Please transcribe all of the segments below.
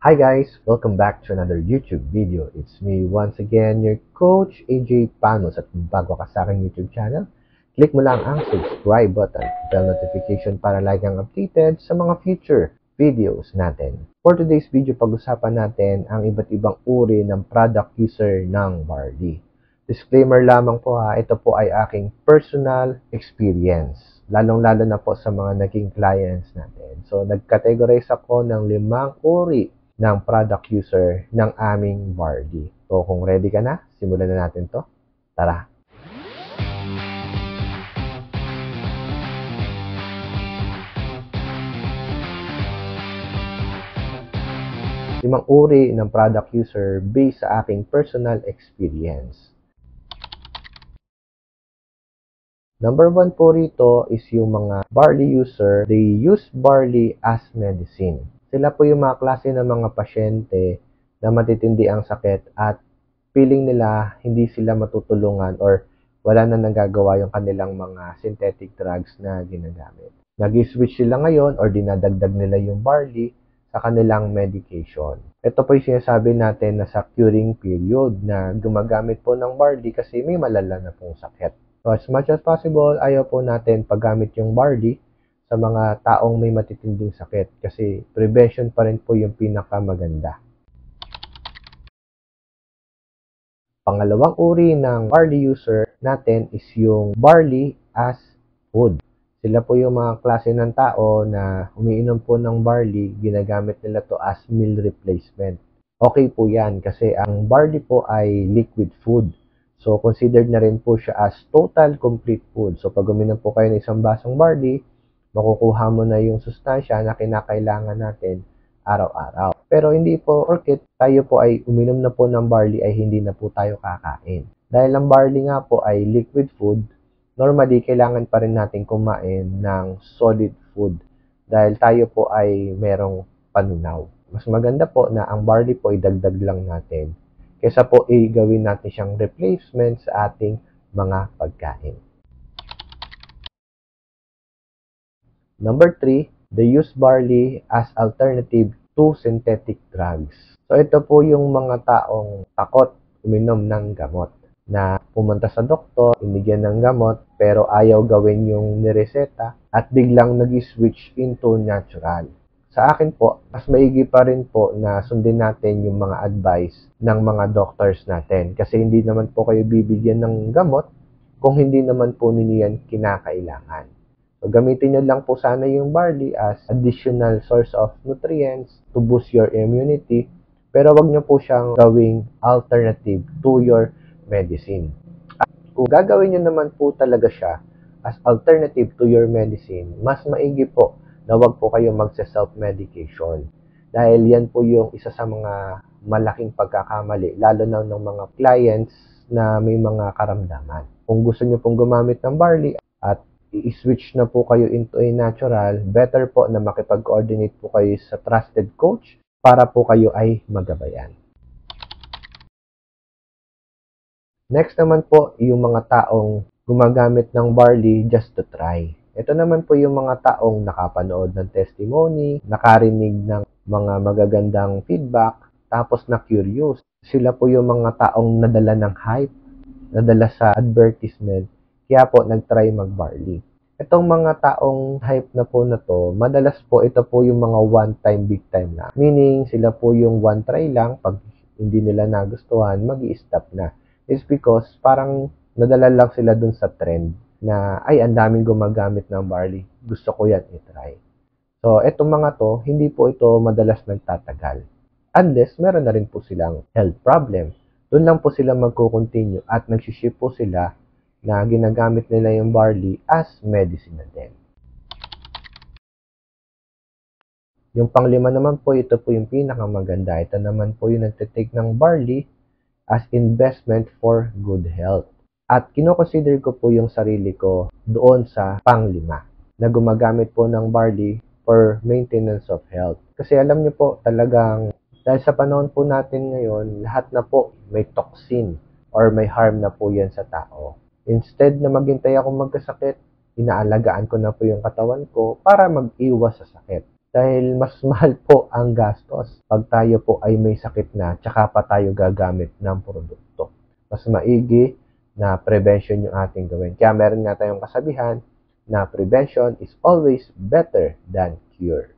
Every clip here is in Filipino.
Hi guys! Welcome back to another YouTube video. It's me once again, your Coach AJ Panos. At kung bago ka sa aking YouTube channel, click mo lang ang subscribe button, bell notification para lagi kang updated sa mga future videos natin. For today's video, pag-usapan natin ang iba't ibang uri ng product user ng Barley. Disclaimer lamang po ha, ito po ay aking personal experience. Lalong-lalo na po sa mga naging clients natin. So, nag-categorize ako ng 5 uri ng product user ng aming Barley. So, kung ready ka na, simulan na natin to. Tara! Limang uri ng product user based sa aking personal experience. Number 1 po rito is yung mga Barley user. They use Barley as medicine. Sila po yung mga klase ng mga pasyente na matitindi ang sakit at feeling nila hindi sila matutulungan or wala na nagagawa yung kanilang mga synthetic drugs na ginagamit. Nag-switch sila ngayon or dinadagdag nila yung barley sa kanilang medication. Ito po yung sinasabi natin na sa curing period na gumagamit po ng barley kasi may malala na pong sakit. So as much as possible, ayaw po natin paggamit yung barley sa mga taong may matitinding sakit kasi prevention pa rin po yung pinakamaganda. Pangalawang uri ng barley user natin is yung barley as food. Sila po yung mga klase ng tao na umiinom po ng barley, ginagamit nila to as meal replacement. Okay po yan kasi ang barley po ay liquid food. So considered na rin po siya as total complete food. So pag uminom po kayo ng isang basong barley, makukuha mo na yung sustansya na kinakailangan natin araw-araw. Pero hindi po porket tayo po ay uminom na po ng barley ay hindi na po tayo kakain. Dahil ang barley nga po ay liquid food, normally kailangan pa rin natin kumain ng solid food dahil tayo po ay merong panunaw. Mas maganda po na ang barley po ay dagdag lang natin kaysa po gawin natin siyang replacement sa ating mga pagkain. Number 3, they use barley as alternative to synthetic drugs. So ito po yung mga taong takot uminom ng gamot na pumunta sa doktor, inigyan ng gamot, pero ayaw gawin yung nireseta at biglang nag-switch into natural. Sa akin po, mas maigi pa rin po na sundin natin yung mga advice ng mga doctors natin kasi hindi naman po kayo bibigyan ng gamot kung hindi naman po ninyo yan kinakailangan. So, gamitin nyo lang po sana yung barley as additional source of nutrients to boost your immunity. Pero wag nyo po siyang gawing alternative to your medicine. At kung gagawin nyo naman po talaga siya as alternative to your medicine, mas maigi po na wag po kayo magsa-self-medication. Dahil yan po yung isa sa mga malaking pagkakamali, lalo na ng mga clients na may mga karamdaman. Kung gusto nyo pong gumamit ng barley at i-switch na po kayo into a natural, better po na makipag-coordinate po kayo sa trusted coach para po kayo ay magabayan. Next naman po, yung mga taong gumagamit ng barley just to try. Ito naman po yung mga taong nakapanood ng testimony, nakarinig ng mga magagandang feedback, tapos na-curious. Sila po yung mga taong nadala ng hype, nadala sa advertisement, kaya po nag-try mag-barley. Itong mga taong hype na po na to, madalas po ito po yung mga one-time, big-time na. Meaning, sila po yung one-try lang, pag hindi nila nagustuhan, mag-i-stop na. It's because parang nadala lang sila dun sa trend na, ay, ang daming gumagamit ng barley. Gusto ko yan i-try. So, itong mga to, hindi po ito madalas nagtatagal. Unless, meron na rin po silang health problem. Doon lang po sila magko-continue at nagsiship po sila na ginagamit nila yung barley as medicine na din. Yung panglima naman po, ito po yung pinakamaganda. Ito naman po yung nagtitake ng barley as investment for good health. At kinoconsider ko po yung sarili ko doon sa panglima na gumagamit po ng barley for maintenance of health. Kasi alam niyo po talagang dahil sa panahon po natin ngayon, lahat na po may toxin or may harm na po yan sa tao. Instead na maghintay ako magkasakit, inaalagaan ko na po yung katawan ko para mag-iwas sa sakit. Dahil mas mahal po ang gastos pag tayo po ay may sakit na tsaka pa tayo gagamit ng produkto. Mas maigi na prevention yung ating gawin. Kaya meron nga tayong kasabihan na prevention is always better than cure.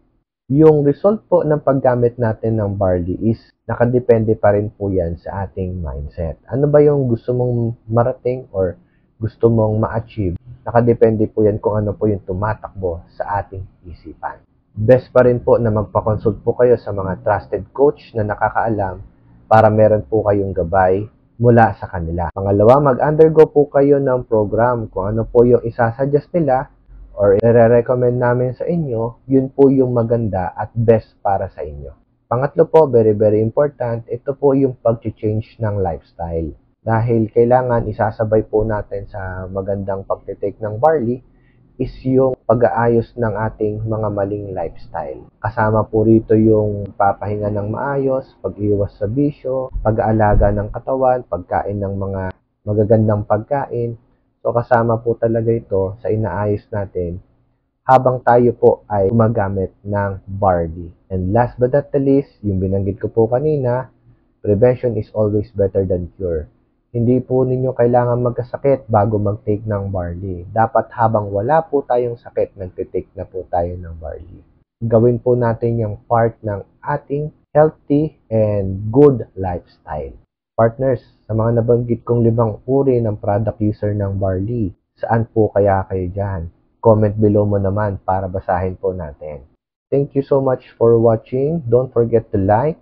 Yung result po ng paggamit natin ng barley is nakadepende pa rin po yan sa ating mindset. Ano ba yung gusto mong marating or gusto mong ma-achieve? Nakadepende po yan kung ano po yung tumatakbo sa ating isipan. Best pa rin po na magpa-consult po kayo sa mga trusted coach na nakakaalam para meron po kayong gabay mula sa kanila. Pangalawa, mag-undergo po kayo ng program. Kung ano po yung isasuggest nila or i-recommend namin sa inyo, yun po yung maganda at best para sa inyo. Pangatlo po, very very important, ito po yung pag-change ng lifestyle. Dahil kailangan isasabay po natin sa magandang pag-take ng barley is yung pag-aayos ng ating mga maling lifestyle. Kasama po rito yung papahinga ng maayos, pag-iwas sa bisyo, pag-aalaga ng katawan, pagkain ng mga magagandang pagkain. So kasama po talaga ito sa inaayos natin habang tayo po ay gumagamit ng barley. And last but not the least, yung binanggit ko po kanina, prevention is always better than cure. Hindi po ninyo kailangan magkasakit bago mag-take ng barley. Dapat habang wala po tayong sakit, nagtitake na po tayo ng barley. Gawin po natin yung part ng ating healthy and good lifestyle. Partners, sa mga nabanggit kong 5 uri ng product user ng barley, saan po kaya kayo dyan? Comment below mo naman para basahin po natin. Thank you so much for watching. Don't forget to like,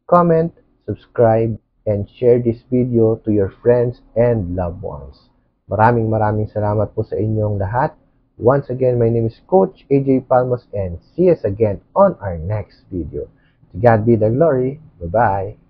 comment, subscribe, and share this video to your friends and loved ones. Maraming salamat po sa inyong lahat. Once again, my name is Coach AJ Palmos and see us again on our next video. To God be the glory. Bye-bye.